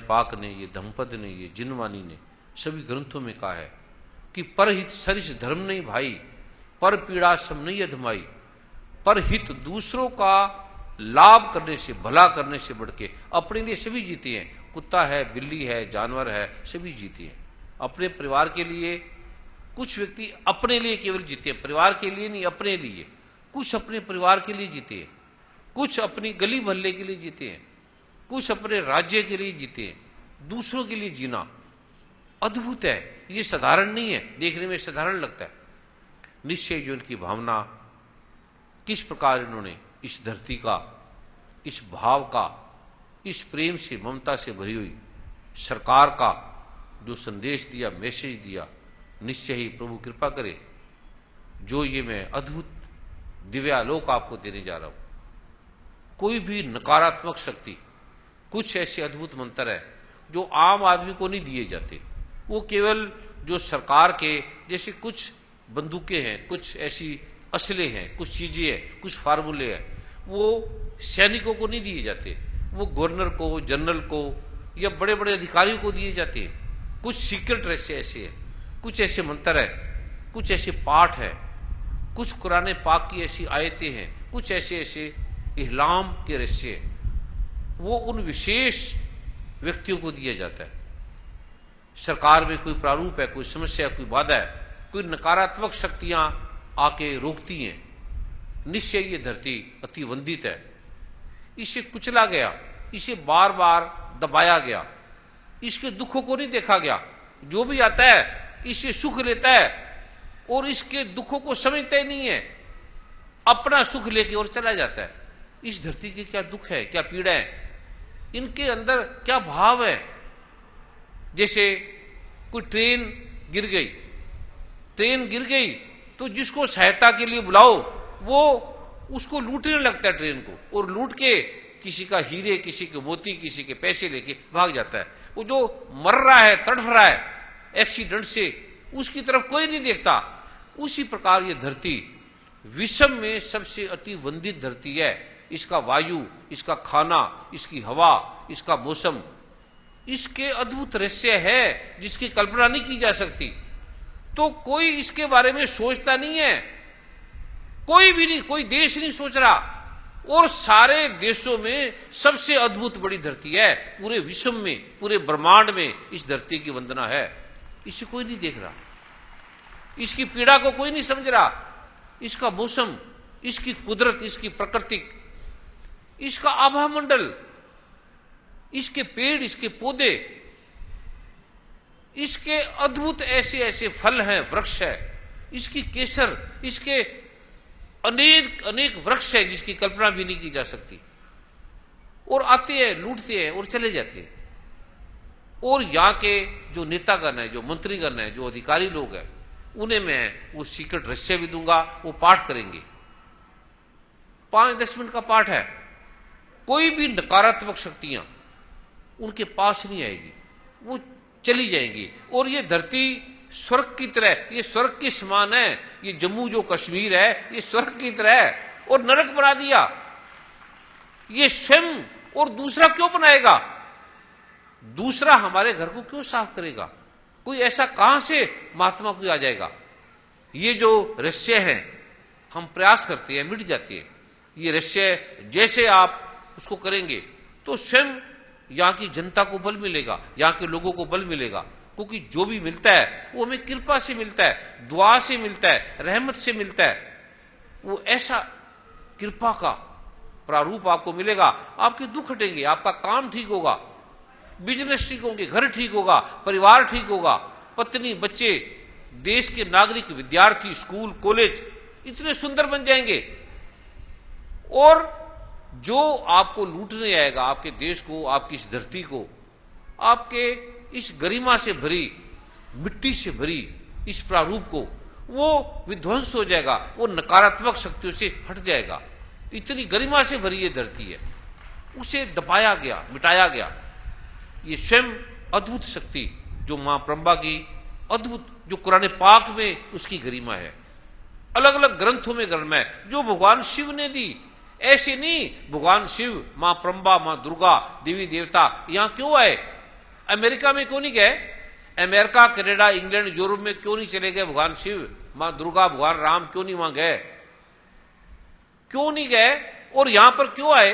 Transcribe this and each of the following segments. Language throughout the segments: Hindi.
पाक ने, ये धम्मपद ने, ये जिनवानी ने सभी ग्रंथों में कहा है कि परहित सरिस धर्म नहीं भाई, पर पीड़ा सम नहीं अधमाई। परहित दूसरों का लाभ करने से, भला करने से बढ़ के अपने लिए सभी जीते हैं। कुत्ता है, बिल्ली है, जानवर है, सभी जीते हैं अपने परिवार के लिए। कुछ व्यक्ति अपने लिए केवल जीते हैं, परिवार के लिए नहीं, अपने लिए। कुछ अपने परिवार के लिए जीते हैं, कुछ अपनी गली मोहल्ले के लिए जीते हैं, कुछ अपने राज्य के लिए जीते हैं। दूसरों के लिए जीना अद्भुत है, ये साधारण नहीं है, देखने में साधारण लगता है। निश्चय जो इनकी भावना, किस प्रकार इन्होंने इस धरती का, इस भाव का, इस प्रेम से, ममता से भरी हुई सरकार का जो संदेश दिया, मैसेज दिया, निश्चय ही प्रभु कृपा करे। जो ये मैं अद्भुत दिव्यालोक आपको देने जा रहा हूं, कोई भी नकारात्मक शक्ति, कुछ ऐसे अद्भुत मंत्र है जो आम आदमी को नहीं दिए जाते। वो केवल जो सरकार के, जैसे कुछ बंदूकें हैं, कुछ ऐसी असले हैं, कुछ चीजें हैं, कुछ फार्मूले हैं, वो सैनिकों को नहीं दिए जाते, वो गवर्नर को, जनरल को या बड़े बड़े अधिकारियों को दिए जाते हैं। कुछ सीक्रेट रहस्य ऐसे हैं, कुछ ऐसे मंत्र हैं, कुछ ऐसे पाठ है, कुछ कुरान पाक की ऐसी आयतें हैं, कुछ ऐसे ऐसे इहलाम के रहस्य हैं, वो उन विशेष व्यक्तियों को दिया जाता है। सरकार में कोई प्रारूप है, कोई समस्या, कोई बाधा है, कोई नकारात्मक शक्तियां आके रोकती हैं। निश्चय ये धरती अति वंदित है, इसे कुचला गया, इसे बार बार दबाया गया, इसके दुखों को नहीं देखा गया। जो भी आता है इसे सुख लेता है और इसके दुखों को समझता ही नहीं है, अपना सुख लेके और चला जाता है। इस धरती के क्या दुख है, क्या पीड़ा है, इनके अंदर क्या भाव है। जैसे कोई ट्रेन गिर गई तो जिसको सहायता के लिए बुलाओ वो उसको लूटने लगता है ट्रेन को, और लूट के किसी का हीरे, किसी के मोती, किसी के पैसे लेके भाग जाता है। वो जो मर रहा है, तड़फ रहा है एक्सीडेंट से, उसकी तरफ कोई नहीं देखता। उसी प्रकार ये धरती विश्व में सबसे अति वंदित धरती है। इसका वायु, इसका खाना, इसकी हवा, इसका मौसम, इसके अद्भुत रहस्य है जिसकी कल्पना नहीं की जा सकती। तो कोई इसके बारे में सोचता नहीं है, कोई भी नहीं, कोई देश नहीं सोच रहा। और सारे देशों में सबसे अद्भुत बड़ी धरती है, पूरे विश्व में, पूरे ब्रह्मांड में इस धरती की वंदना है। इसे कोई नहीं देख रहा, इसकी पीड़ा को कोई नहीं समझ रहा। इसका मौसम, इसकी कुदरत, इसकी प्रकृति, इसका आभा मंडल, इसके पेड़, इसके पौधे, इसके अद्भुत ऐसे ऐसे फल हैं, वृक्ष है, इसकी केसर, इसके अनेक अनेक वृक्ष है जिसकी कल्पना भी नहीं की जा सकती। और आते हैं, लूटते हैं और चले जाते हैं। और यहाँ के जो नेतागण है, जो मंत्रीगण है, जो अधिकारी लोग हैं, उन्हें मैं वो सीक्रेट रहस्य भी दूंगा, वो पाठ करेंगे। 5-10 मिनट का पाठ है। कोई भी नकारात्मक शक्तियां उनके पास नहीं आएगी, वो चली जाएंगी। और ये धरती स्वर्ग की तरह, ये स्वर्ग के समान है। ये जम्मू जो कश्मीर है, ये स्वर्ग की तरह है, और नरक बना दिया ये स्वयं। और दूसरा क्यों बनाएगा? दूसरा हमारे घर को क्यों साफ करेगा? कोई ऐसा कहां से महात्मा कोई आ जाएगा? ये जो रहस्य हैं, हम प्रयास करते हैं, मिट जाती है। ये रहस्य जैसे आप उसको करेंगे तो स्वयं यहाँ की जनता को बल मिलेगा, यहाँ के लोगों को बल मिलेगा। क्योंकि जो भी मिलता है वो हमें कृपा से मिलता है, दुआ से मिलता है, रहमत से मिलता है। वो ऐसा कृपा का प्रारूप आपको मिलेगा, आपके दुख हटेंगे, आपका काम ठीक होगा, बिजनेस ठीक होंगे, घर ठीक होगा, परिवार ठीक होगा, पत्नी, बच्चे, देश के नागरिक, विद्यार्थी, स्कूल, कॉलेज इतने सुंदर बन जाएंगे। और जो आपको लूटने आएगा, आपके देश को, आपकी इस धरती को, आपके इस गरिमा से भरी, मिट्टी से भरी इस प्रारूप को, वो विध्वंस हो जाएगा, वो नकारात्मक शक्तियों से हट जाएगा। इतनी गरिमा से भरी ये धरती है, उसे दबाया गया, मिटाया गया। ये स्वयं अद्भुत शक्ति जो मां प्रंबा की अद्भुत, जो कुरान पाक में उसकी गरिमा है, अलग अलग ग्रंथों में गरिमा है, जो भगवान शिव ने दी। ऐसे नहीं भगवान शिव, मां प्रंबा, मां दुर्गा, देवी देवता यहां क्यों आए? अमेरिका में क्यों नहीं गए? अमेरिका, कनाडा, इंग्लैंड, यूरोप में क्यों नहीं चले गए? भगवान शिव, मां दुर्गा, भगवान राम क्यों नहीं वहां गए? क्यों नहीं गए? और यहां पर क्यों आए?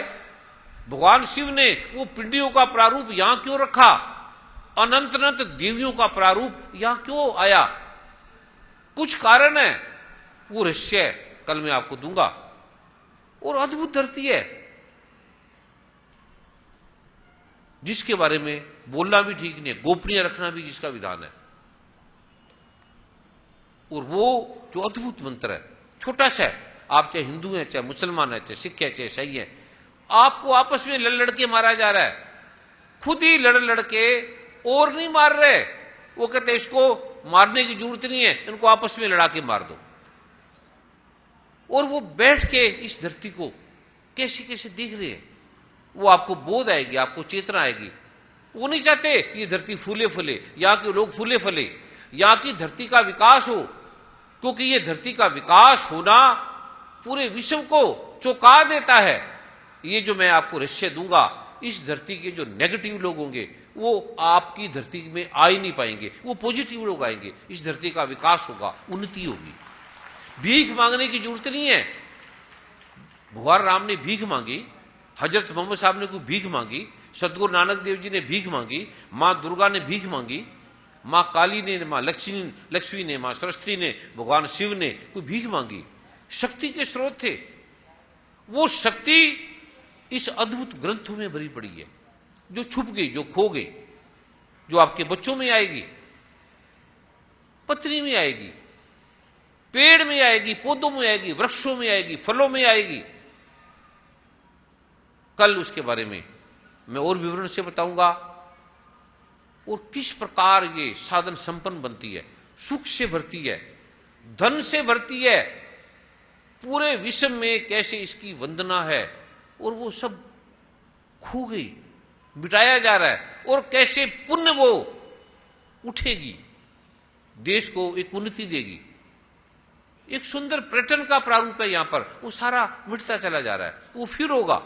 भगवान शिव ने वो पिंडियों का प्रारूप यहां क्यों रखा? अनंत अनंत देवियों का प्रारूप यहां क्यों आया? कुछ कारण है, वो रहस्य कल मैं आपको दूंगा। और अद्भुत धरती है जिसके बारे में बोलना भी ठीक नहीं है, गोपनीय रखना भी जिसका विधान है। और वो जो अद्भुत मंत्र है, छोटा सा है, आप चाहे हिंदू हैं, चाहे मुसलमान है, चाहे सिख है, चाहे ईसाई है, आपको आपस में लड़ लड़ के मारा जा रहा है। खुद ही लड़ लड़ के, और नहीं मार रहे। वो कहते इसको मारने की जरूरत नहीं है, इनको आपस में लड़ा के मार दो। और वो बैठ के इस धरती को कैसे कैसे देख रहे हैं। वो आपको बोध आएगी, आपको चेतना आएगी। वो नहीं चाहते ये धरती फूले फले, यहाँ के लोग फूले फले, यहाँ की धरती का विकास हो, क्योंकि ये धरती का विकास होना पूरे विश्व को चौंका देता है। ये जो मैं आपको रहस्य दूंगा, इस धरती के जो नेगेटिव लोग होंगे वो आपकी धरती में आ ही नहीं पाएंगे, वो पॉजिटिव लोग आएंगे। इस धरती का विकास होगा, उन्नति होगी। भीख मांगने की जरूरत नहीं है। भगवान राम ने भीख मांगी, हजरत मोहम्मद साहब ने कोई भीख मांगी, सतगुरु नानक देव जी ने भीख मांगी, मां दुर्गा ने भीख मांगी, मां काली ने, मां लक्ष्मी ने, मां सरस्वती ने, भगवान शिव ने कोई भीख मांगी। शक्ति के स्रोत थे। वो शक्ति इस अद्भुत ग्रंथों में भरी पड़ी है, जो छुप गई, जो खो गई, जो आपके बच्चों में आएगी, पत्नी में आएगी, पेड़ में आएगी, पौधों में आएगी, वृक्षों में आएगी, फलों में आएगी। कल उसके बारे में मैं और विवरण से बताऊंगा। और किस प्रकार ये साधन संपन्न बनती है, सुख से भरती है, धन से भरती है, पूरे विश्व में कैसे इसकी वंदना है। और वो सब खो गई, मिटाया जा रहा है। और कैसे पुण्य वो उठेगी, देश को एक उन्नति देगी। एक सुंदर पर्यटन का प्रारूप है यहां पर, वो सारा मिटता चला जा रहा है, वो फिर होगा।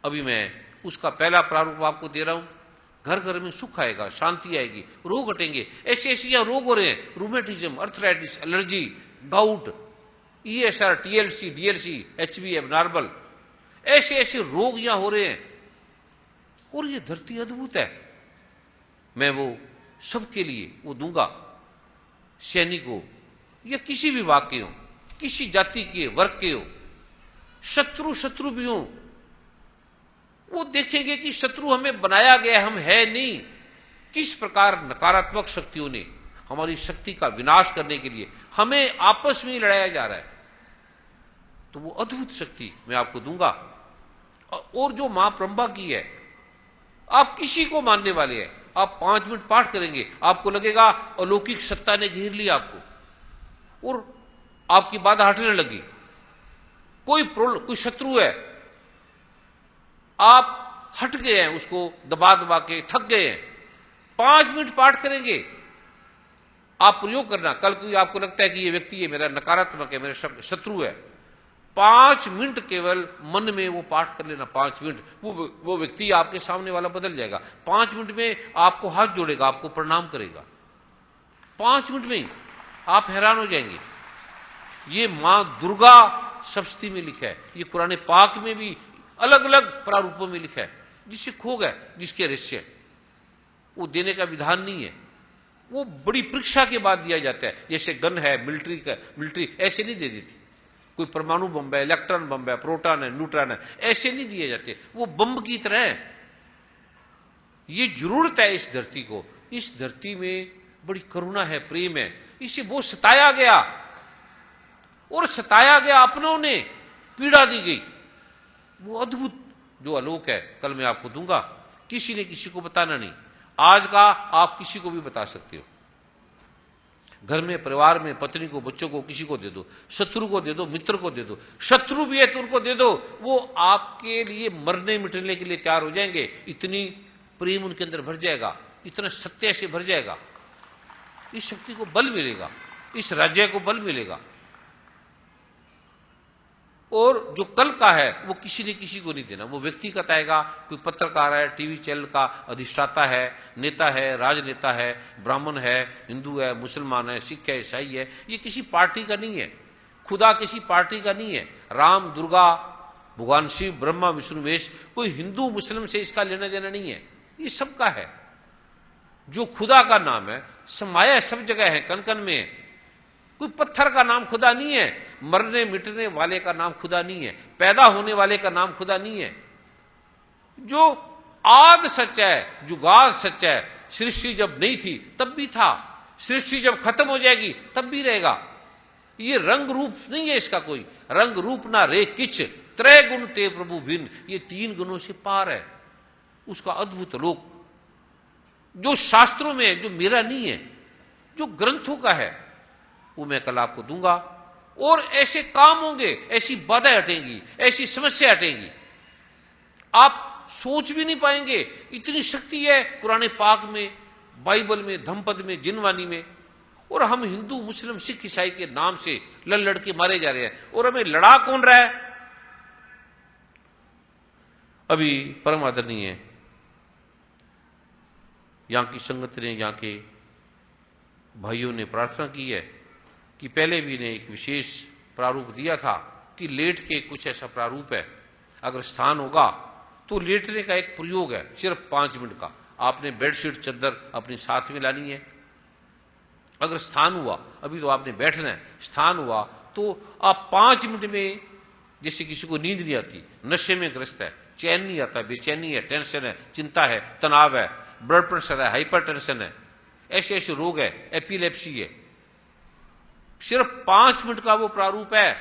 अभी मैं उसका पहला प्रारूप आपको दे रहा हूं। घर घर में सुख आएगा, शांति आएगी, रोग हटेंगे। ऐसे ऐसे यहां रोग हो रहे हैं, rheumatism, arthritis, allergy, gout, ESR, TLC, DLC, HB abnormal, ऐसे ऐसे रोग यहां हो रहे हैं। और ये धरती अद्भुत है। मैं वो सबके लिए वो दूंगा, सैनिकों या किसी भी विभाग के हो, किसी जाति के, वर्ग के हो, शत्रु भी हो, वो देखेंगे कि शत्रु हमें बनाया गया, हम है नहीं। किस प्रकार नकारात्मक शक्तियों ने हमारी शक्ति का विनाश करने के लिए हमें आपस में लड़ाया जा रहा है। तो वो अद्भुत शक्ति मैं आपको दूंगा। और जो मां ब्रह्मा की है, आप किसी को मानने वाले हैं, आप 5 मिनट पाठ करेंगे, आपको लगेगा अलौकिक सत्ता ने घेर लिया आपको और आपकी बाधा हटने लगी। कोई शत्रु है, आप हट गए हैं, उसको दबा दबा के थक गए हैं। 5 मिनट पाठ करेंगे, आप प्रयोग करना। कल कोई आपको लगता है कि ये व्यक्ति ये मेरा नकारात्मक है, मेरा शत्रु है, 5 मिनट केवल मन में वो पाठ कर लेना। 5 मिनट वो व्यक्ति आपके सामने वाला बदल जाएगा। 5 मिनट में आपको हाथ जोड़ेगा, आपको प्रणाम करेगा। 5 मिनट में ही आप हैरान हो जाएंगे। ये मां दुर्गा सप्तशती में लिखा है, ये कुरान पाक में भी अलग अलग प्रारूपों में लिखा है। जिससे खो गए, जिसके रहस्य वो देने का विधान नहीं है, वो बड़ी परीक्षा के बाद दिया जाता है। जैसे गन है, मिलिट्री ऐसे नहीं दे देती। कोई परमाणु बम है, इलेक्ट्रॉन बम है, प्रोटॉन है, न्यूट्रॉन है, ऐसे नहीं दिए जाते। वो बम की तरह है। ये जरूरत है इस धरती को। इस धरती में बड़ी करुणा है, प्रेम है। इसे वो सताया गया और सताया गया, अपनों ने पीड़ा दी गई। वो अद्भुत जो आलोक है, कल मैं आपको दूंगा। किसी ने किसी को बताना नहीं। आज का आप किसी को भी बता सकते हो। घर में, परिवार में, पत्नी को, बच्चों को, किसी को दे दो, शत्रु को दे दो, मित्र को दे दो। शत्रु भी है तो उनको दे दो, वो आपके लिए मरने मिटने के लिए तैयार हो जाएंगे। इतनी प्रेम उनके अंदर भर जाएगा, इतना सत्य से भर जाएगा। इस शक्ति को बल मिलेगा, इस राज्य को बल मिलेगा। और जो कल का है वो किसी ने किसी को नहीं देना, वो व्यक्तिगत आएगा। कोई पत्रकार है, टीवी चैनल का अधिष्ठाता है, नेता है, राजनेता है, ब्राह्मण है, हिंदू है, मुसलमान है, सिख है, ईसाई है, ये किसी पार्टी का नहीं है। खुदा किसी पार्टी का नहीं है। राम, दुर्गा, भगवान शिव, ब्रह्मा, विष्णु, महेश, कोई हिंदू मुस्लिम से इसका लेना देना नहीं है, ये सबका है। जो खुदा का नाम है समाया सब जगह है, कन कन में है। कोई पत्थर का नाम खुदा नहीं है, मरने मिटने वाले का नाम खुदा नहीं है, पैदा होने वाले का नाम खुदा नहीं है। जो आद सच है, जुगाद सच है, सृष्टि जब नहीं थी तब भी था, सृष्टि जब खत्म हो जाएगी तब भी रहेगा। ये रंग रूप नहीं है इसका कोई, रंग रूप ना रे किच, त्रय गुण ते प्रभु भिन्न, ये 3 गुणों से पार है। उसका अद्भुत लोक जो शास्त्रों में है, जो मेरा नहीं है, जो ग्रंथों का है, वो मैं कल आपको दूंगा। और ऐसे काम होंगे, ऐसी बाधाएं हटेंगी, ऐसी समस्या हटेगी, आप सोच भी नहीं पाएंगे। इतनी शक्ति है कुरान पाक में, बाइबल में, धम्मपद में, जिनवानी में। और हम हिंदू, मुस्लिम, सिख, ईसाई के नाम से लड़ लड़ के मारे जा रहे हैं। और हमें लड़ा कौन रहा है? अभी परम आदरणीय यहां की संगत ने, यहां के भाइयों ने प्रार्थना की है कि पहले भी ने एक विशेष प्रारूप दिया था कि लेट के कुछ ऐसा प्रारूप है, अगर स्थान होगा तो लेटने का एक प्रयोग है सिर्फ 5 मिनट का। आपने बेडशीट, चादर अपने साथ में लानी है। अगर स्थान हुआ, अभी तो आपने बैठना है, स्थान हुआ तो आप 5 मिनट में, जैसे किसी को नींद नहीं आती, नशे में ग्रस्त है, चैन नहीं आता, बेचैनी है, टेंशन है, चिंता है, तनाव है, ब्लड प्रेशर है, हाइपरटेंशन है, ऐसे ऐसे रोग है, एपिलेप्सी है, सिर्फ 5 मिनट का वो प्रारूप है।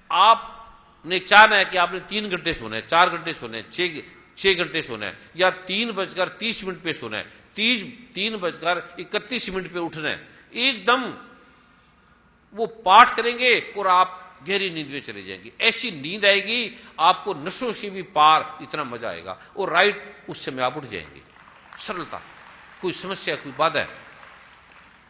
आपने चाहना है कि आपने 3 घंटे सोना है, 4 घंटे सोना है, 6 घंटे सोना है, या 3:30 पे सोना है, 3:31 पे उठना है, एकदम वो पाठ करेंगे और आप गहरी नींद में चले जाएंगे। ऐसी नींद आएगी आपको, नशों से भी पार, इतना मजा आएगा। और राइट उस समय आप उठ जाएंगे। सरलता, कोई समस्या, कोई बाधा है,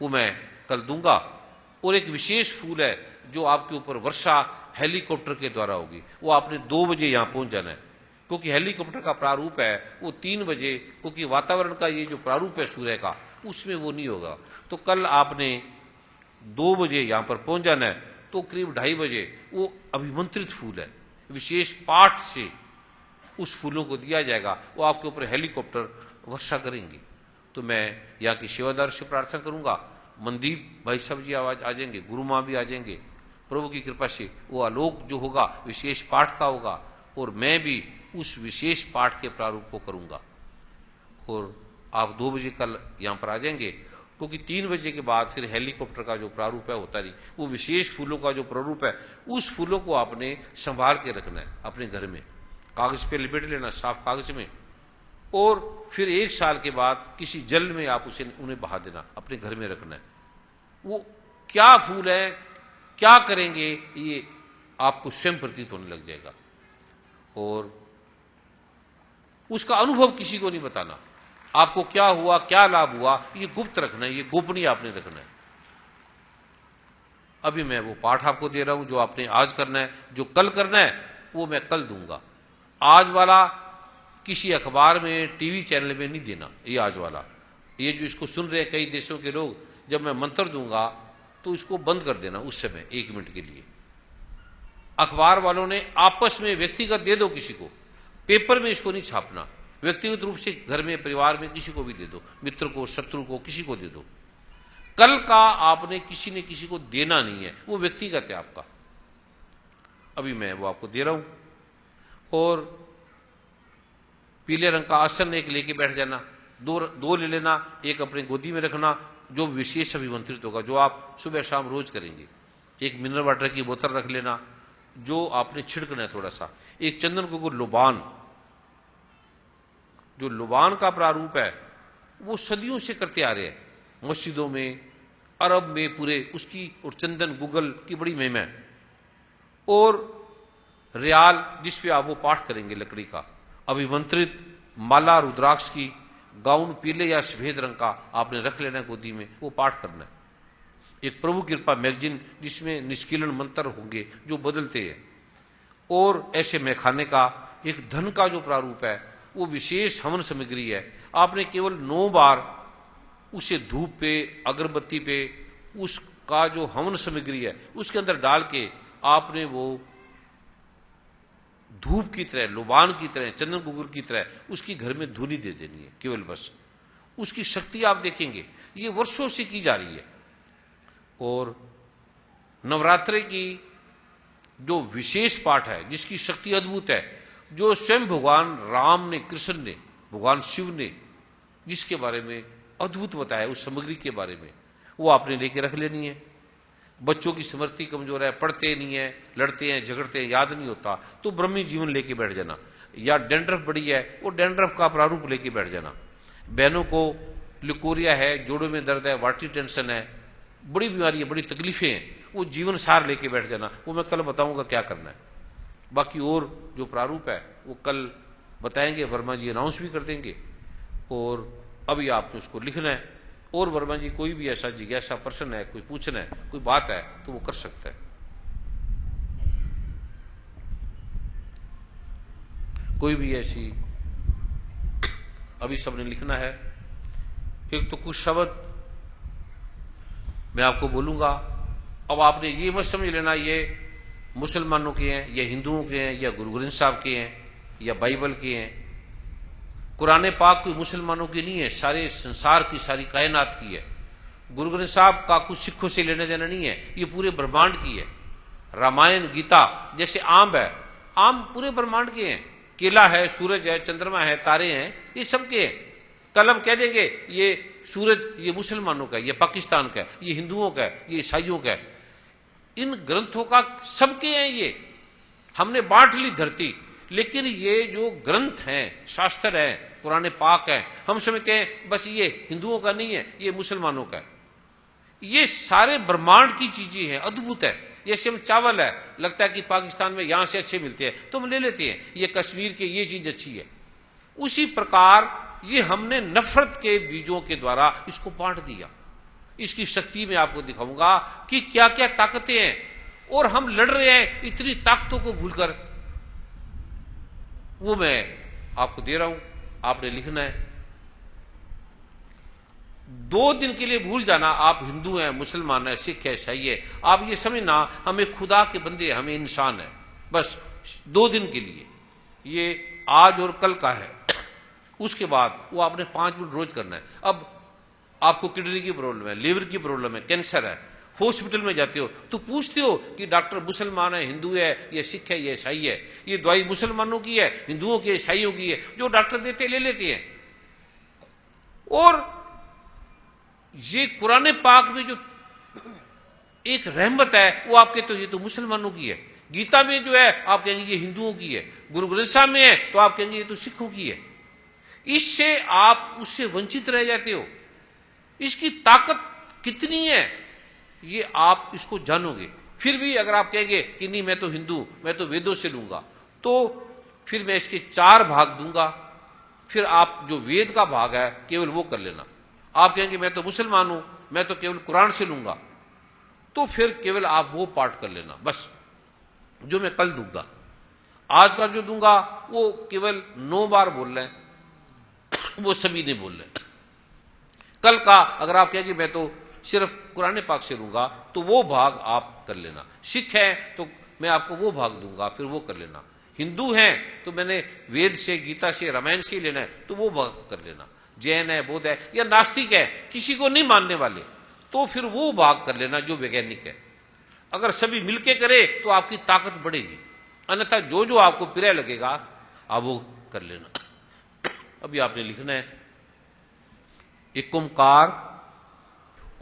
वो मैं कल दूंगा। और एक विशेष फूल है जो आपके ऊपर वर्षा हेलीकॉप्टर के द्वारा होगी, वो आपने 2 बजे यहां पहुंच जाना है, क्योंकि हेलीकॉप्टर का प्रारूप है वो 3 बजे, क्योंकि वातावरण का ये जो प्रारूप है सूर्य का, उसमें वो नहीं होगा। तो कल आपने 2 बजे यहां पर पहुंच जाना है, तो करीब 2:30 बजे वो अभिमंत्रित फूल है, विशेष पाठ से उस फूलों को दिया जाएगा, वो आपके ऊपर हेलीकॉप्टर वर्षा करेंगे। तो मैं यहाँ की सेवादार से प्रार्थना करूंगा, मनदीप भाई साहब जी आवाज आ जाएंगे, गुरु माँ भी आ जाएंगे, प्रभु की कृपा से वो आलोक जो होगा विशेष पाठ का होगा, और मैं भी उस विशेष पाठ के प्रारूप को करूंगा। और आप 2 बजे कल यहाँ पर आ जाएंगे, क्योंकि 3 बजे के बाद फिर हेलीकॉप्टर का जो प्रारूप है होता नहीं, वो विशेष फूलों का जो प्रारूप है, उस फूलों को आपने संभाल के रखना है अपने घर में, कागज पे लिपेट लेना, साफ कागज में, और फिर 1 साल के बाद किसी जल में आप उन्हें बहा देना, अपने घर में रखना है। वो क्या फूल है, क्या करेंगे, ये आपको स्वयं प्रतीत होने लग जाएगा। और उसका अनुभव किसी को नहीं बताना, आपको क्या हुआ, क्या लाभ हुआ, ये गुप्त रखना है, ये गोपनीय आपने रखना है। अभी मैं वो पाठ आपको दे रहा हूं, जो आपने आज करना है, जो कल करना है वो मैं कल दूंगा। आज वाला किसी अखबार में, टीवी चैनल में नहीं देना, ये आज वाला, ये जो इसको सुन रहे हैं कई देशों के लोग, जब मैं मंत्र दूंगा तो इसको बंद कर देना उस समय 1 मिनट के लिए। अखबार वालों ने आपस में व्यक्तिगत दे दो किसी को, पेपर में इसको नहीं छापना, व्यक्तिगत रूप से घर में, परिवार में किसी को भी दे दो, मित्र को, शत्रु को, किसी को दे दो। कल का आपने किसी ने किसी को देना नहीं है, वो व्यक्तिगत है आपका। अभी मैं वो आपको दे रहा हूं। और पीले रंग का आसन एक लेके बैठ जाना, 2 ले लेना, एक अपनी गोदी में रखना, जो विशेष अभिमंत्रित होगा, जो आप सुबह शाम रोज करेंगे। एक मिनरल वाटर की बोतल रख लेना, जो आपने छिड़कना है थोड़ा सा। एक चंदन को लुबान, जो लुबान का प्रारूप है वो सदियों से करते आ रहे हैं, मस्जिदों में, अरब में पूरे उसकी, और चंदन गुगल की बड़ी महिमा है। और रियाल जिसपे आप वो पाठ करेंगे लकड़ी का, अभिमंत्रित माला रुद्राक्ष की, गाउन पीले या सफेद रंग का आपने रख लेना गोदी में, वो पाठ करना है। एक प्रभु कृपा मैगजीन जिसमें निष्कीलन मंत्र होंगे जो बदलते हैं, और ऐसे मैखाने का एक धन का जो प्रारूप है वो विशेष हवन सामग्री है। आपने केवल 9 बार उसे धूप पे, अगरबत्ती पे, उसका जो हवन सामग्री है उसके अंदर डाल के आपने वो धूप की तरह, लोबान की तरह, चंदन गुगुर की तरह उसकी घर में धुनी दे देनी है केवल। बस उसकी शक्ति आप देखेंगे, ये वर्षों से की जा रही है। और नवरात्रि की जो विशेष पाठ है जिसकी शक्ति अद्भुत है, जो स्वयं भगवान राम ने, कृष्ण ने, भगवान शिव ने जिसके बारे में अद्भुत बताया, उस सामग्री के बारे में, वो आपने लेके रख लेनी है। बच्चों की स्मृति कमजोर है, पढ़ते नहीं है, लड़ते हैं, झगड़ते हैं, याद नहीं होता, तो ब्रह्मी जीवन लेके बैठ जाना। या डेंड्रफ बड़ी है, वो डेंड्रफ का प्रारूप लेके बैठ जाना। बहनों को लिकोरिया है, जोड़ों में दर्द है, वाटी टेंशन है, बड़ी बीमारी है, बड़ी तकलीफें हैं, वो जीवन सार लेके बैठ जाना। वो मैं कल बताऊंगा क्या करना है। बाकी और जो प्रारूप है वो कल बताएंगे, वर्मा जी अनाउंस भी कर देंगे। और अभी आपने उसको लिखना है। और वर्मा जी कोई भी ऐसा जिज्ञासा प्रश्न है, कोई पूछना है, कोई बात है तो वो कर सकता है। कोई भी ऐसी, अभी सबने लिखना है। एक तो कुछ शब्द मैं आपको बोलूंगा, अब आपने ये मत समझ लेना ये मुसलमानों के हैं या हिंदुओं के हैं या गुरु ग्रंथ साहब के हैं या बाइबल के हैं। कुरान पाक कोई मुसलमानों की नहीं है, सारे संसार की, सारी कायनात की है। गुरु ग्रंथ साहब का कुछ सिखों से लेने देना नहीं है, ये पूरे ब्रह्मांड की है। रामायण, गीता जैसे आम है, आम पूरे ब्रह्मांड के हैं। केला है, सूरज है, चंद्रमा है, तारे हैं, ये सबके हैं। कल हम कह देंगे ये सूरज ये मुसलमानों का है, ये पाकिस्तान का है, ये हिंदुओं का है, ये ईसाइयों का है। इन ग्रंथों का सबके हैं, ये हमने बांट ली धरती। लेकिन ये जो ग्रंथ हैं, शास्त्र हैं, कुरान पाक है, हम समझते हैं बस ये हिंदुओं का नहीं है, ये मुसलमानों का है। ये सारे ब्रह्मांड की चीजें हैं, अद्भुत है। जैसे हम चावल है, लगता है कि पाकिस्तान में यहां से अच्छे मिलते हैं तो हम ले लेते हैं, ये कश्मीर के ये चीज अच्छी है। उसी प्रकार ये हमने नफरत के बीजों के द्वारा इसको बांट दिया। इसकी शक्ति में आपको दिखाऊंगा कि क्या क्या ताकतें हैं, और हम लड़ रहे हैं इतनी ताकतों को भूलकर। वो मैं आपको दे रहा हूं, आपने लिखना है। 2 दिन के लिए भूल जाना आप हिंदू हैं, मुसलमान हैं, सिख है, ईसाई है। आप ये समझना हम एक खुदा के बंदे हैं, हम इंसान है। बस 2 दिन के लिए, ये आज और कल का है। उसके बाद वो आपने 5 मिनट रोज करना है। अब आपको किडनी की प्रॉब्लम है, लीवर की प्रॉब्लम है, कैंसर है, हॉस्पिटल में जाते हो तो पूछते हो कि डॉक्टर मुसलमान है, हिंदू है, ये सिख है, ये ईसाई है। ये दवाई मुसलमानों की है, हिंदुओं की है, ईसाइयों की है, जो डॉक्टर देते ले लेते हैं। और ये कुरान पाक में जो एक रहमत है वो आपके तो ये तो मुसलमानों की है। गीता में जो है आप कहेंगे ये हिंदुओं की है। गुरु ग्रंथ साहब में है तो आप कहेंगे ये तो सिखों की है। इससे आप उससे वंचित रह जाते हो। इसकी ताकत कितनी है ये आप इसको जानोगे। फिर भी अगर आप कहेंगे कि नहीं मैं तो हिंदू, मैं तो वेदों से लूंगा, तो फिर मैं इसके 4 भाग दूंगा। फिर आप जो वेद का भाग है केवल वो कर लेना। आप कहेंगे मैं तो मुसलमान हूं, मैं तो केवल कुरान से लूंगा, तो फिर केवल आप वो पाठ कर लेना। बस जो मैं कल दूंगा, आज का जो दूंगा वो केवल 9 बार बोल रहे हैं, वो सभी नहीं बोल रहे। कल का अगर आप कहेंगे मैं तो सिर्फ कुरान पाक से लूंगा, तो वो भाग आप कर लेना। सिख है तो मैं आपको वो भाग दूंगा, फिर वो कर लेना। हिंदू हैं तो मैंने वेद से, गीता से, रामायण से लेना है, तो वो भाग कर लेना। जैन है, बौद्ध है या नास्तिक है, किसी को नहीं मानने वाले, तो फिर वो भाग कर लेना जो वैज्ञानिक है। अगर सभी मिलके करे तो आपकी ताकत बढ़ेगी, अन्यथा जो जो आपको प्रिय लगेगा आप वो कर लेना। अभी आपने लिखना है एक ओंकार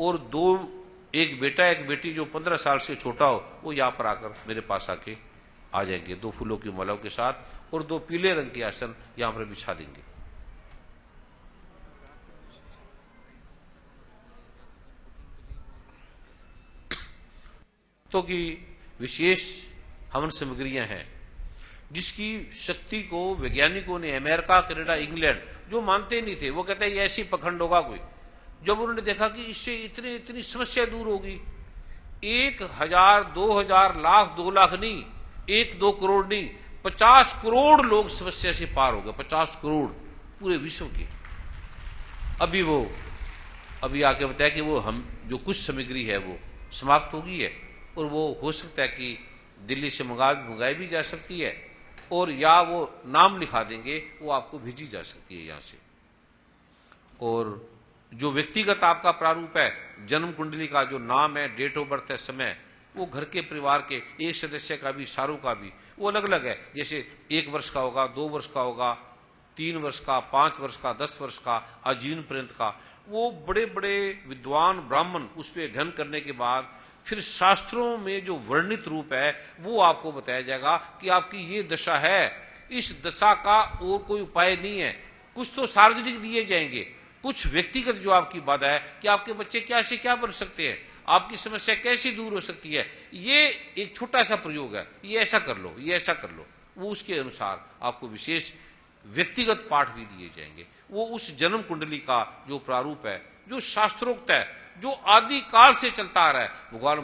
और 2, एक बेटा एक बेटी जो 15 साल से छोटा हो वो यहां पर आकर मेरे पास आके आ जाएंगे 2 फूलों की मालाओं के साथ, और 2 पीले रंग के आसन यहां पर बिछा देंगे। तो की विशेष हवन सामग्रियां हैं जिसकी शक्ति को वैज्ञानिकों ने, अमेरिका, कनाडा, इंग्लैंड, जो मानते नहीं थे वो कहते हैं ये ऐसी पखंड होगा कोई, जब उन्होंने देखा कि इससे इतनी समस्या दूर होगी, 1000, 2000, लाख, 2 लाख नहीं, 1-2 करोड़ नहीं, 50 करोड़ लोग समस्या से पार हो गए, 50 करोड़ पूरे विश्व के। अभी आके बताया कि वो हम जो कुछ सामग्री है वो समाप्त हो गई है, और वो हो सकता है कि दिल्ली से मंगाई भी जा सकती है, और या वो नाम लिखा देंगे, वो आपको भेजी जा सकती है यहाँ से। और जो व्यक्तिगत आपका प्रारूप है, जन्म कुंडली का जो नाम है, डेट ऑफ बर्थ है, समय, वो घर के परिवार के एक सदस्य का भी, सारों का भी, वो अलग अलग है। जैसे 1 वर्ष का होगा, 2 वर्ष का होगा, 3 वर्ष का, 5 वर्ष का, 10 वर्ष का, आजीवन पर्यंत का। वो बड़े बड़े विद्वान ब्राह्मण उस पर अध्ययन करने के बाद फिर शास्त्रों में जो वर्णित रूप है वो आपको बताया जाएगा कि आपकी ये दशा है, इस दशा का और कोई उपाय नहीं है। कुछ तो सार्वजनिक दिए जाएंगे, कुछ व्यक्तिगत जो आपकी बाधा है कि आपके बच्चे क्या से क्या बन सकते हैं, आपकी समस्या कैसे दूर हो सकती है, ये एक छोटा सा प्रयोग है, ये ऐसा कर लो, ये ऐसा कर लो। वो उसके अनुसार आपको विशेष व्यक्तिगत पाठ भी दिए जाएंगे। वो उस जन्म कुंडली का जो प्रारूप है, जो शास्त्रोक्त है, जो आदि काल से चलता आ रहा है, भगवान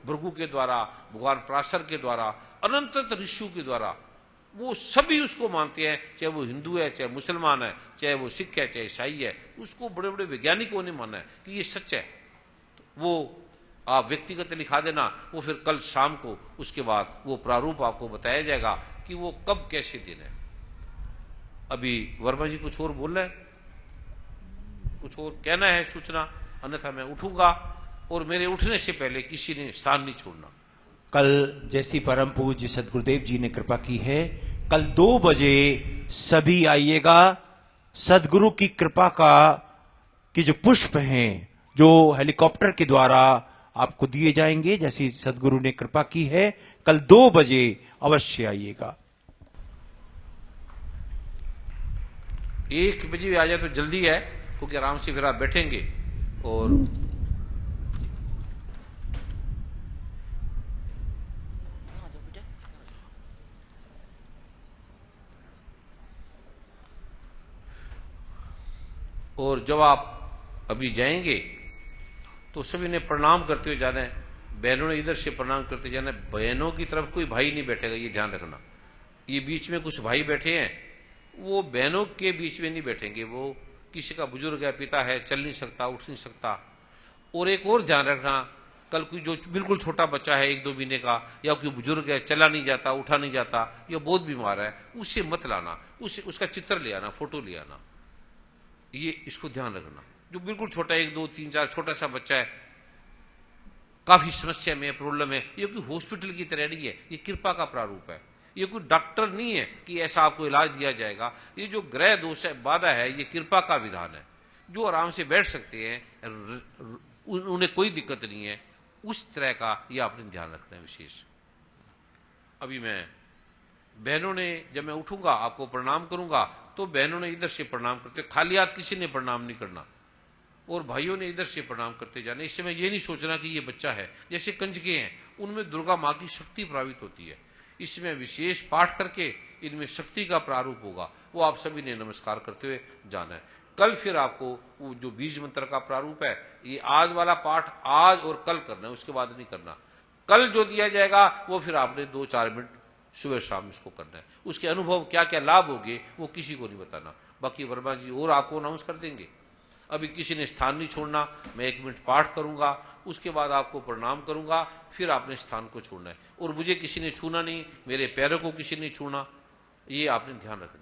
भृगु के द्वारा, भगवान पराशर के द्वारा, अनंत ऋषियों के द्वारा, वो सभी उसको मानते हैं, चाहे वो हिंदू है, चाहे मुसलमान है, चाहे वो सिख है, चाहे ईसाई है। उसको बड़े बड़े वैज्ञानिकों ने माना है कि ये सच है। तो वो आप व्यक्तिगत लिखा देना, वो फिर कल शाम को उसके बाद वो प्रारूप आपको बताया जाएगा कि वो कब कैसे देना है। अभी वर्मा जी कुछ और बोल रहे हैं, कुछ और कहना है सूचना, अन्यथा मैं उठूंगा, और मेरे उठने से पहले किसी ने स्थान नहीं छोड़ना। कल जैसी परम पूज्य सदगुरुदेव जी ने कृपा की है, कल 2 बजे सभी आइएगा। सदगुरु की कृपा का कि जो पुष्प हैं, जो हेलीकॉप्टर के द्वारा आपको दिए जाएंगे, जैसी सदगुरु ने कृपा की है, कल 2 बजे अवश्य आइएगा। 1 बजे आ जाए तो जल्दी है, क्योंकि आराम से फिर आप बैठेंगे। और जब आप अभी जाएंगे तो सभी ने प्रणाम करते हुए जाना है, बहनों ने इधर से प्रणाम करते जाना है। बहनों की तरफ कोई भाई नहीं बैठेगा, ये ध्यान रखना। ये बीच में कुछ भाई बैठे हैं, वो बहनों के बीच में नहीं बैठेंगे। वो किसी का बुजुर्ग है, पिता है, चल नहीं सकता, उठ नहीं सकता। और एक और ध्यान रखना, कल कोई जो बिल्कुल छोटा बच्चा है 1-2 महीने का, या कोई बुजुर्ग है, चला नहीं जाता, उठा नहीं जाता, या बहुत बीमार है, उसे मत लाना। उसका चित्र ले आना, फोटो ले आना। ये इसको ध्यान रखना। जो बिल्कुल छोटा 1, 2, 3, 4 छोटा सा बच्चा है, काफी समस्या में, प्रॉब्लम है, ये कोई हॉस्पिटल की तरह नहीं है, ये कृपा का प्रारूप है। ये कोई डॉक्टर नहीं है कि ऐसा आपको इलाज दिया जाएगा। ये जो ग्रह दोष है, बाधा है, ये कृपा का विधान है। जो आराम से बैठ सकते हैं, उन्हें कोई दिक्कत नहीं है, उस तरह का ये आपने ध्यान रखना है विशेष। अभी मैं बहनों ने, जब मैं उठूंगा आपको प्रणाम करूंगा, तो बहनों ने इधर से प्रणाम करते, खाली हाथ किसी ने प्रणाम नहीं करना, और भाइयों ने इधर से प्रणाम करते जाने। इससे मैं ये नहीं सोचना कि ये बच्चा है। जैसे कंजके हैं, उनमें दुर्गा माँ की शक्ति प्रभावित होती है, इसमें विशेष पाठ करके इनमें शक्ति का प्रारूप होगा, वो आप सभी ने नमस्कार करते हुए जाना है। कल फिर आपको वो जो बीज मंत्र का प्रारूप है, ये आज वाला पाठ आज और कल करना है, उसके बाद नहीं करना। कल जो दिया जाएगा वो फिर आपने 2-4 मिनट सुबह शाम इसको करना है। उसके अनुभव क्या क्या लाभ होंगे वो किसी को नहीं बताना, बाकी वर्मा जी और आपको अनाउंस कर देंगे। अभी किसी ने स्थान नहीं छोड़ना, मैं 1 मिनट पाठ करूंगा, उसके बाद आपको प्रणाम करूंगा, फिर आपने स्थान को छोड़ना है। और मुझे किसी ने छूना नहीं, मेरे पैरों को किसी ने छूना, ये आपने ध्यान रखना।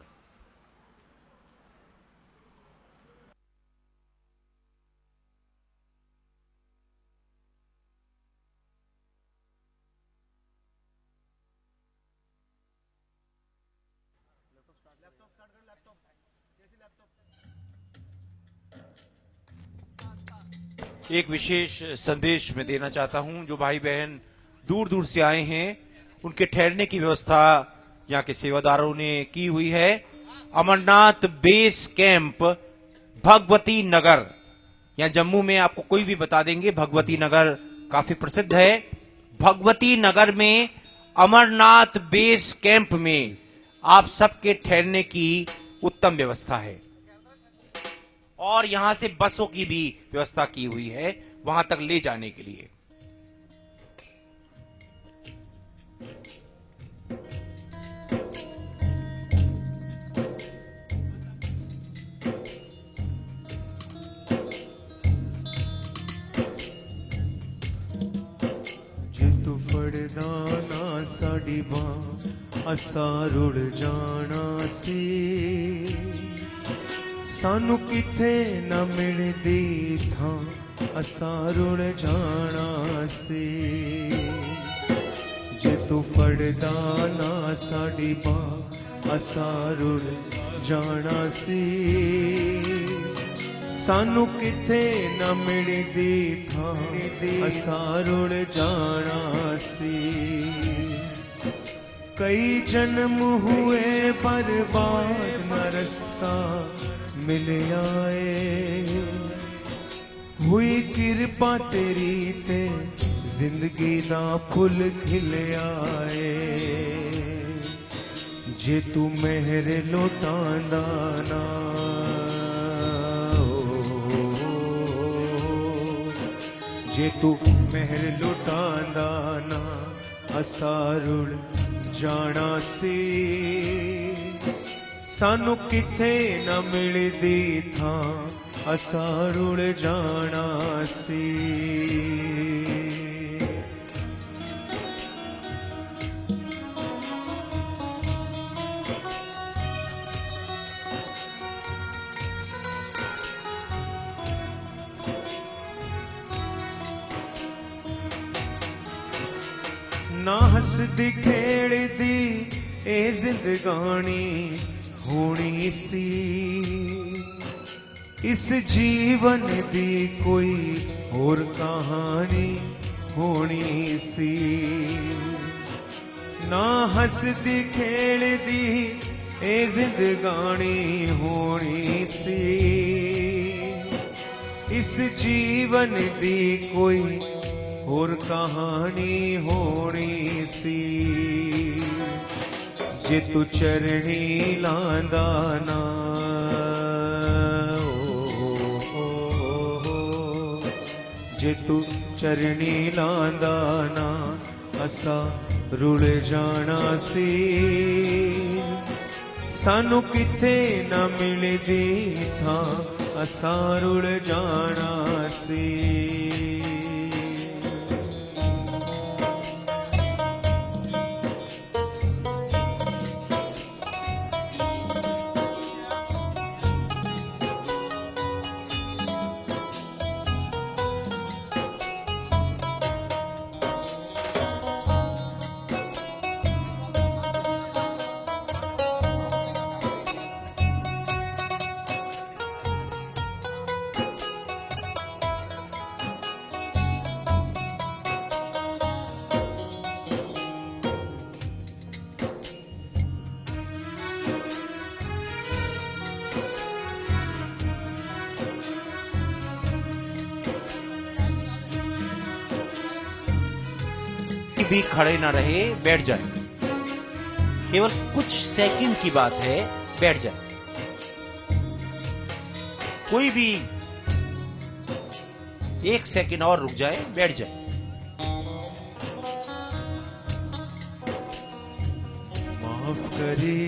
एक विशेष संदेश मैं देना चाहता हूं। जो भाई बहन दूर दूर से आए हैं, उनके ठहरने की व्यवस्था यहाँ के सेवादारों ने की हुई है। अमरनाथ बेस कैंप भगवती नगर, यहाँ जम्मू में आपको कोई भी बता देंगे, भगवती नगर काफी प्रसिद्ध है। भगवती नगर में अमरनाथ बेस कैंप में आप सबके ठहरने की उत्तम व्यवस्था है, और यहां से बसों की भी व्यवस्था की हुई है वहां तक ले जाने के लिए। फड़दा ना साडी बांह असा रुड़ जाना सी सानू किथे न मिलदी थां असा रुड़ जाना सी जे तू फड़दा ना साडी बांह असा रुड़ जाना सी सानू किथे न मिलदी थां असा रुड़ जाना सी कई जन्म हुए बर्बाद न रस्ता मिल आए हुई कृपा तेरी ते जिंदगी दा फुल खिल आए जे तू मेहर लौटांदा ना जे तू मेहर लुटांदा ना असा रुड़ जाना सी सानू किथे न मिलदी थां असा रुड़ जाना सी ना हसदी खेड़दी ए जिंदगानी होनी सी इस जीवन दी कोई और कहानी होनी सी ना हसदी खेड़दी ए जिंदगानी होनी सी इस जीवन दी कोई और कहानी होनी सी जे तू चरणी लांदा ना जे तू चरणी लांदा ना असा रुड़ जाना सी सानू किथे न मिलदी थां असा रुड़ जाना सी भी खड़े ना रहे, बैठ जाए। केवल कुछ सेकंड की बात है, बैठ जाए। कोई भी एक सेकंड और रुक जाए, बैठ जाए। माफ करी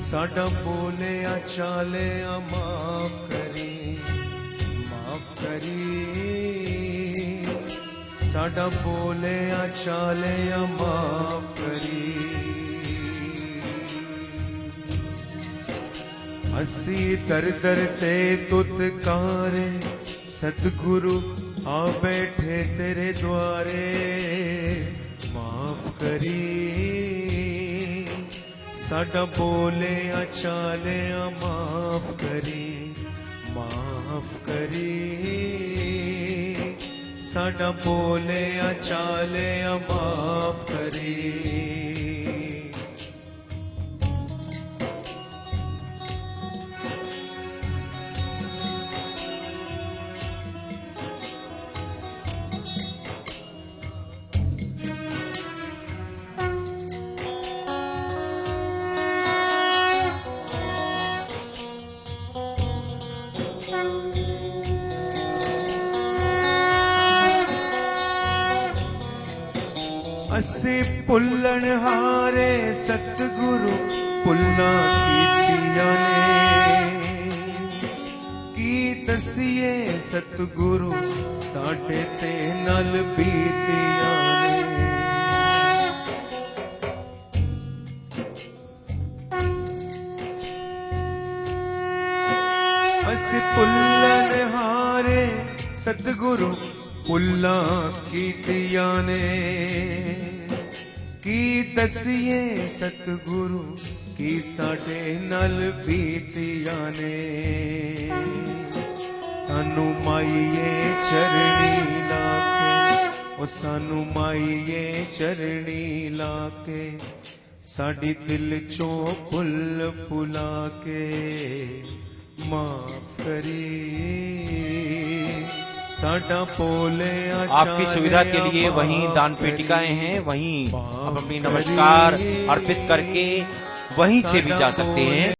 साडा बोले चाले माफ करी, माफ करी साडा बोले चाले माफ करी। असी दर दर ते तुतकारे सतगुरु आ बैठे तेरे द्वारे, माफ करी साडा बोले चाले माफ करी, माफ करी साडा बोले चाले माफ करी। असी भुल्लण हारे सतगुरु भुल्ला कीतियां ने, की दसिए सतगुरु साडे ते नल बीतियां ने। असी भुल्लण हारे सतगुरु भुल्लां कीतियां ने। की दसिए सतगुरु की साडे नल बीतियां ने। सानू माईए चरणी लाके, ओ सानू माईए चरणी लाके, साडी दिल चों भुल भुला के माफ करी साडा पोले। आपकी सुविधा के लिए वहीं दान पेटिकाएं हैं, वहीं आप अपनी नमस्कार अर्पित करके वहीं से भी जा सकते हैं।